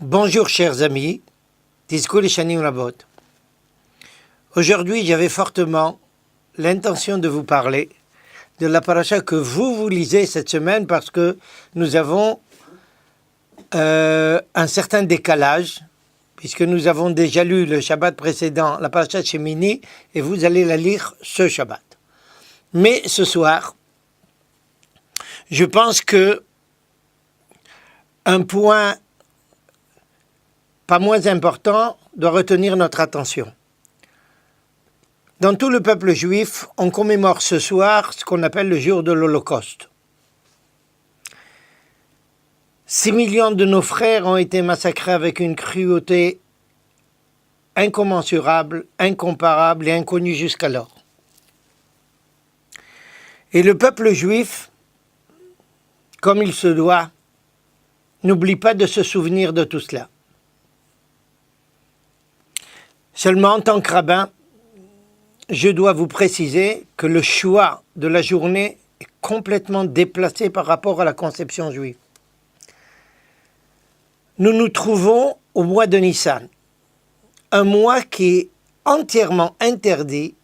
Bonjour chers amis, Tizkou Lishanim Rabot. Aujourd'hui j'avais fortement l'intention de vous parler de la paracha que vous lisez cette semaine parce que nous avons un certain décalage puisque nous avons déjà lu le Shabbat précédent, la paracha Shemini, et vous allez la lire ce Shabbat. Mais ce soir, je pense que un point pas moins important doit retenir notre attention. Dans tout le peuple juif, on commémore ce soir ce qu'on appelle le jour de l'Holocauste. 6 millions de nos frères ont été massacrés avec une cruauté incommensurable, incomparable et inconnue jusqu'alors. Et le peuple juif, comme il se doit, n'oublie pas de se souvenir de tout cela. Seulement, en tant que rabbin, je dois vous préciser que le choix de la journée est complètement déplacé par rapport à la conception juive. Nous nous trouvons au mois de Nissan, un mois qui est entièrement interdit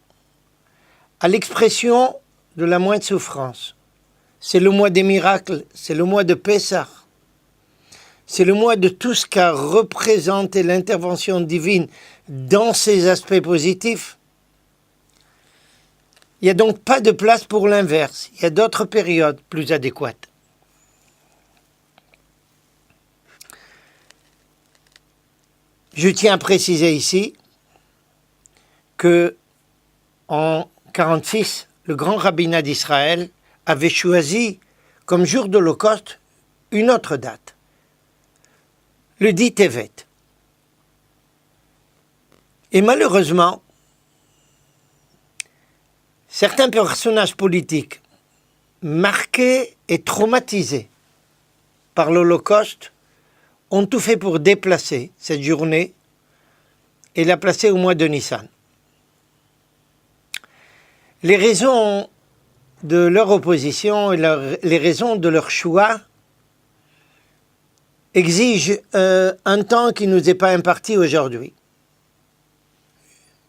à l'expression de la moindre souffrance. C'est le mois des miracles, c'est le mois de Pessah. C'est le mois de tout ce qu'a représenté l'intervention divine dans ses aspects positifs. Il n'y a donc pas de place pour l'inverse. Il y a d'autres périodes plus adéquates. Je tiens à préciser ici que en 1946, le grand rabbinat d'Israël avait choisi comme jour de l'Holocauste une autre date. Le 10 Tevet. Et malheureusement, certains personnages politiques marqués et traumatisés par l'Holocauste ont tout fait pour déplacer cette journée et la placer au mois de Nissan. Les raisons de leur opposition et les raisons de leur choix exige un temps qui ne nous est pas imparti aujourd'hui.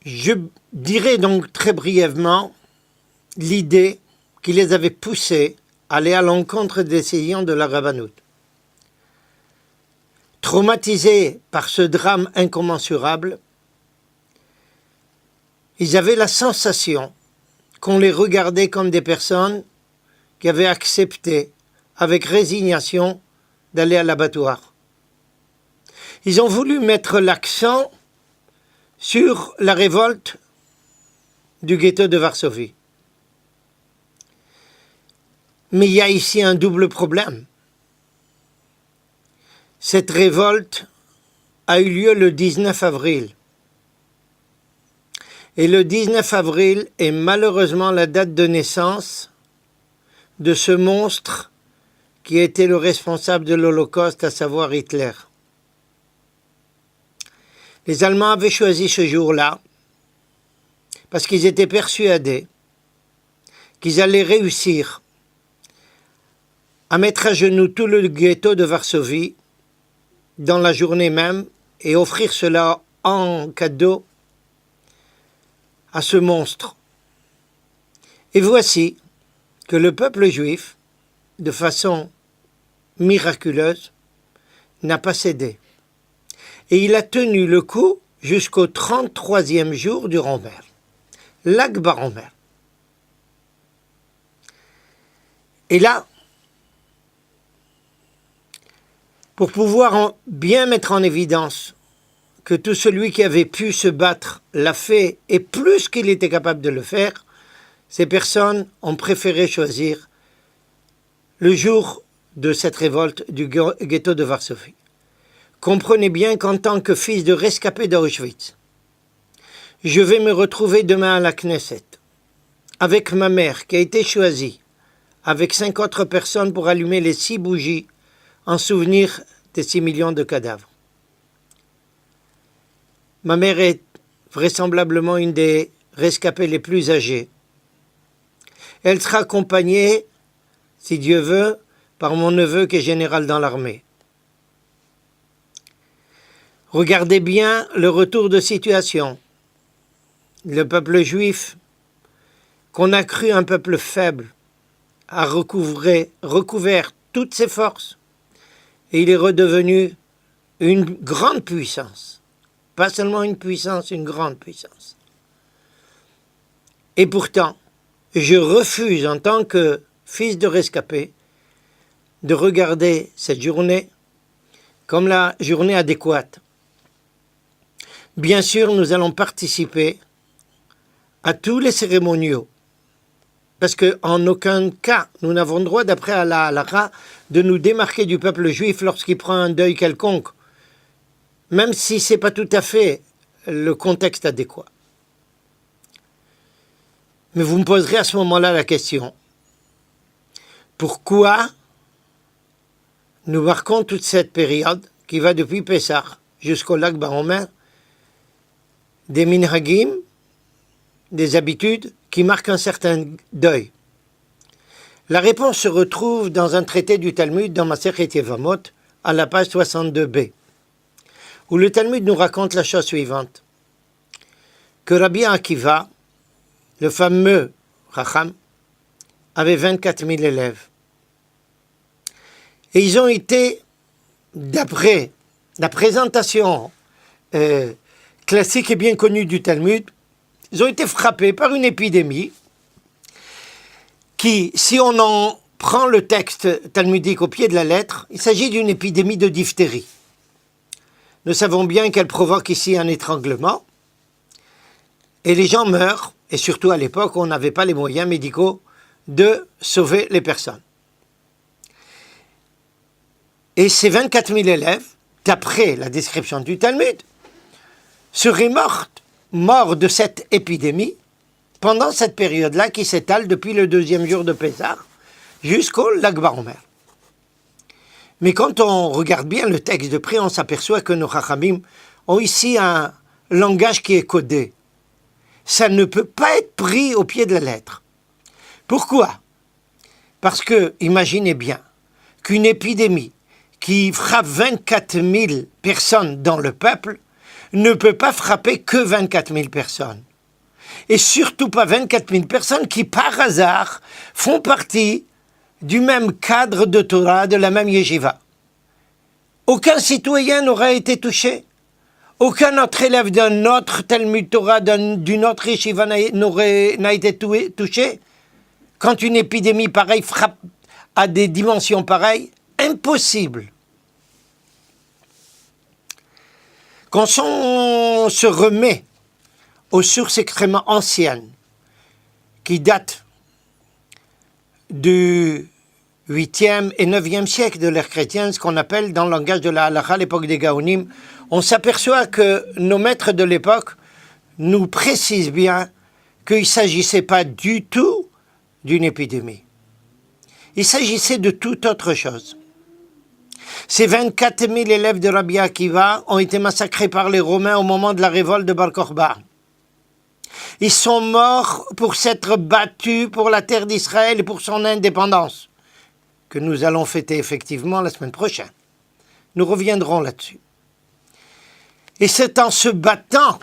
Je dirais donc très brièvement l'idée qui les avait poussés à aller à l'encontre des décisions de la Rabbanout. Traumatisés par ce drame incommensurable, ils avaient la sensation qu'on les regardait comme des personnes qui avaient accepté avec résignation d'aller à l'abattoir. Ils ont voulu mettre l'accent sur la révolte du ghetto de Varsovie. Mais il y a ici un double problème. Cette révolte a eu lieu le 19 avril. Et le 19 avril est malheureusement la date de naissance de ce monstre qui était le responsable de l'Holocauste, à savoir Hitler. Les Allemands avaient choisi ce jour-là parce qu'ils étaient persuadés qu'ils allaient réussir à mettre à genoux tout le ghetto de Varsovie dans la journée même et offrir cela en cadeau à ce monstre. Et voici que le peuple juif, de façon miraculeuse, n'a pas cédé. Et il a tenu le coup jusqu'au 33e jour du Romer, l'Akba Romer. Et là, pour pouvoir bien mettre en évidence que tout celui qui avait pu se battre l'a fait, et plus qu'il était capable de le faire, ces personnes ont préféré choisir le jour de cette révolte du ghetto de Varsovie. Comprenez bien qu'en tant que fils de rescapé d'Auschwitz, je vais me retrouver demain à la Knesset, avec ma mère qui a été choisie, avec 5 autres personnes pour allumer les 6 bougies en souvenir des 6 millions de cadavres. Ma mère est vraisemblablement une des rescapées les plus âgées. Elle sera accompagnée, si Dieu veut, par mon neveu qui est général dans l'armée. Regardez bien le retour de situation. Le peuple juif, qu'on a cru un peuple faible, a recouvert toutes ses forces. Et il est redevenu une grande puissance. Pas seulement une puissance, une grande puissance. Et pourtant, je refuse en tant que fils de rescapé de regarder cette journée comme la journée adéquate. Bien sûr, nous allons participer à tous les cérémoniaux, parce qu'en aucun cas, nous n'avons le droit, d'après la halakha, de nous démarquer du peuple juif lorsqu'il prend un deuil quelconque, même si ce n'est pas tout à fait le contexte adéquat. Mais vous me poserez à ce moment-là la question, pourquoi nous marquons toute cette période qui va depuis Pessah jusqu'au Lag BaOmer, des minhagim, des habitudes qui marquent un certain deuil? La réponse se retrouve dans un traité du Talmud dans Masechet Yevamot, à la page 62b, où le Talmud nous raconte la chose suivante, que Rabbi Akiva, le fameux Chacham, avait 24 000 élèves. Et ils ont été, d'après la présentation classique et bien connue du Talmud, ils ont été frappés par une épidémie qui, si on en prend le texte talmudique au pied de la lettre, il s'agit d'une épidémie de diphtérie. Nous savons bien qu'elle provoque ici un étranglement et les gens meurent, et surtout à l'époque, on n'avait pas les moyens médicaux de sauver les personnes. Et ces 24 000 élèves, d'après la description du Talmud, seraient morts de cette épidémie pendant cette période-là qui s'étale depuis le 2e jour de Pessah jusqu'au Lag BaOmer. Mais quand on regarde bien le texte de près, on s'aperçoit que nos Chachamim ont ici un langage qui est codé. Ça ne peut pas être pris au pied de la lettre. Pourquoi? Parce que, imaginez bien, qu'une épidémie qui frappe 24 000 personnes dans le peuple ne peut pas frapper que 24 000 personnes. Et surtout pas 24 000 personnes qui, par hasard, font partie du même cadre de Torah, de la même yeshiva. Aucun citoyen n'aura été touché. Aucun autre élève d'un autre Talmud Torah, d'une autre yeshiva n'a été touché. Quand une épidémie pareille frappe à des dimensions pareilles, impossible. Quand on se remet aux sources extrêmement anciennes, qui datent du 8e et 9e siècle de l'ère chrétienne, ce qu'on appelle dans le langage de la halakha l'époque des Gaonim, on s'aperçoit que nos maîtres de l'époque nous précisent bien qu'il ne s'agissait pas du tout d'une épidémie. Il s'agissait de toute autre chose. Ces 24 000 élèves de Rabbi Akiva ont été massacrés par les Romains au moment de la révolte de Bar Kokhba. Ils sont morts pour s'être battus pour la terre d'Israël et pour son indépendance, que nous allons fêter effectivement la semaine prochaine. Nous reviendrons là-dessus. Et c'est en se battant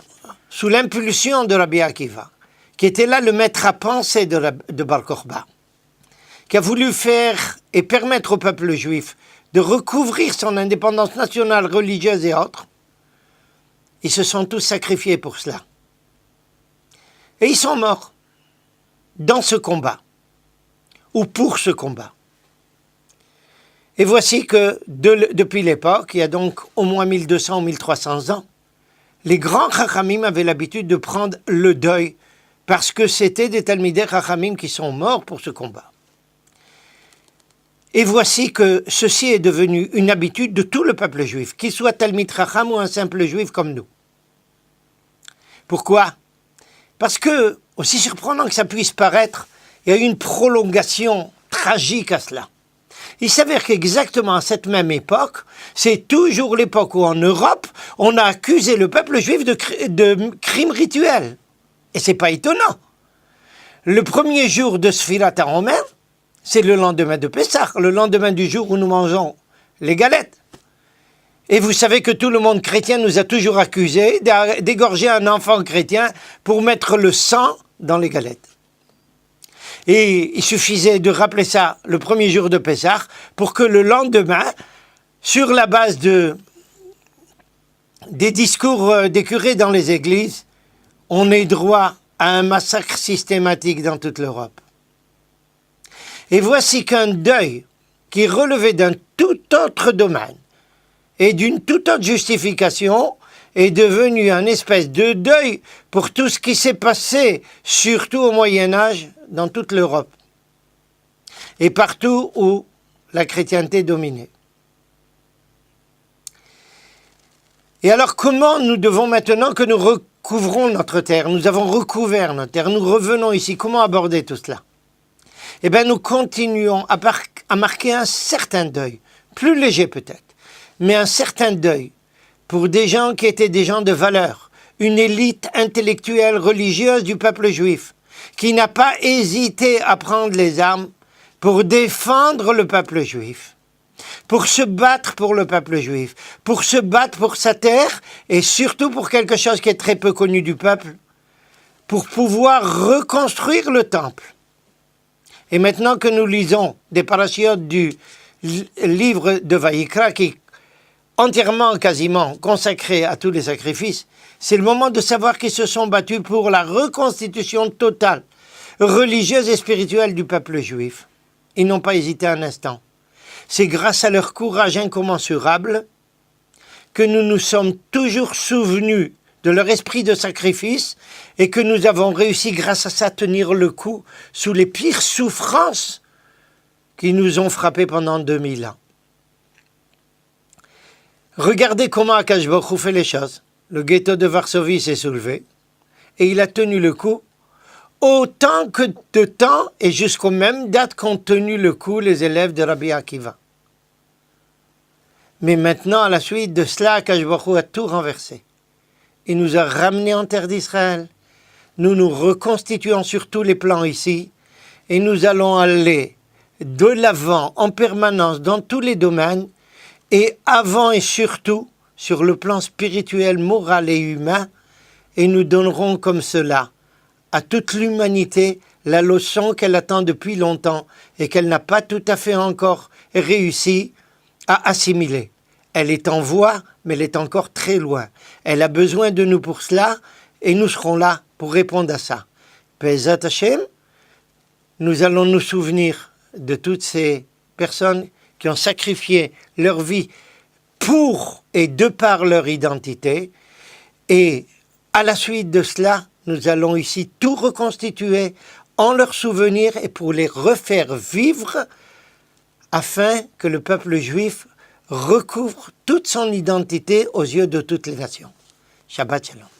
sous l'impulsion de Rabbi Akiva, qui était là le maître à penser de Bar Kokhba, qui a voulu faire et permettre au peuple juif de recouvrir son indépendance nationale, religieuse et autres. Ils se sont tous sacrifiés pour cela. Et ils sont morts dans ce combat, ou pour ce combat. Et voici que depuis l'époque, il y a donc au moins 1200 ou 1300 ans, les grands Chachamim avaient l'habitude de prendre le deuil parce que c'était des Talmidei Chachamim qui sont morts pour ce combat. Et voici que ceci est devenu une habitude de tout le peuple juif, qu'il soit Talmid Chacham ou un simple juif comme nous. Pourquoi? Parce que, aussi surprenant que ça puisse paraître, il y a une prolongation tragique à cela. Il s'avère qu'exactement à cette même époque, c'est toujours l'époque où en Europe, on a accusé le peuple juif de crimes rituels. Et c'est pas étonnant. Le premier jour de Sfirat HaOmer, c'est le lendemain de Pessah, le lendemain du jour où nous mangeons les galettes. Et vous savez que tout le monde chrétien nous a toujours accusés d'égorger un enfant chrétien pour mettre le sang dans les galettes. Et il suffisait de rappeler ça le premier jour de Pessah pour que le lendemain, sur la base des discours des curés dans les églises, on ait droit à un massacre systématique dans toute l'Europe. Et voici qu'un deuil qui relevait d'un tout autre domaine et d'une toute autre justification est devenu un espèce de deuil pour tout ce qui s'est passé, surtout au Moyen-Âge, dans toute l'Europe et partout où la chrétienté dominait. Et alors comment nous devons maintenant que nous recouvrons notre terre, nous avons recouvert notre terre, nous revenons ici, comment aborder tout cela? Eh bien nous continuons à marquer un certain deuil, plus léger peut-être, mais un certain deuil pour des gens qui étaient des gens de valeur, une élite intellectuelle religieuse du peuple juif, qui n'a pas hésité à prendre les armes pour défendre le peuple juif, pour se battre pour le peuple juif, pour se battre pour sa terre et surtout pour quelque chose qui est très peu connu du peuple, pour pouvoir reconstruire le temple. Et maintenant que nous lisons des parachiotes du livre de Vaïkra, qui est entièrement, quasiment consacré à tous les sacrifices, c'est le moment de savoir qu'ils se sont battus pour la reconstitution totale, religieuse et spirituelle du peuple juif. Ils n'ont pas hésité un instant. C'est grâce à leur courage incommensurable que nous nous sommes toujours souvenus de leur esprit de sacrifice et que nous avons réussi grâce à ça à tenir le coup sous les pires souffrances qui nous ont frappés pendant 2000 ans. Regardez comment Akadosh Baruch Hu fait les choses. Le ghetto de Varsovie s'est soulevé et il a tenu le coup autant que de temps et jusqu'aux mêmes dates qu'ont tenu le coup les élèves de Rabbi Akiva. Mais maintenant, à la suite de cela, Akadosh Baruch Hu a tout renversé. Il nous a ramenés en terre d'Israël. Nous nous reconstituons sur tous les plans ici et nous allons aller de l'avant en permanence dans tous les domaines et avant et surtout sur le plan spirituel, moral et humain, et nous donnerons comme cela à toute l'humanité la leçon qu'elle attend depuis longtemps et qu'elle n'a pas tout à fait encore réussi à assimiler. Elle est en voie, mais elle est encore très loin. Elle a besoin de nous pour cela et nous serons là pour répondre à ça. Be'ezrat Hashem, nous allons nous souvenir de toutes ces personnes qui ont sacrifié leur vie pour et de par leur identité. Et à la suite de cela, nous allons ici tout reconstituer en leur souvenir et pour les refaire vivre afin que le peuple juif recouvre toute son identité aux yeux de toutes les nations. Shabbat Shalom.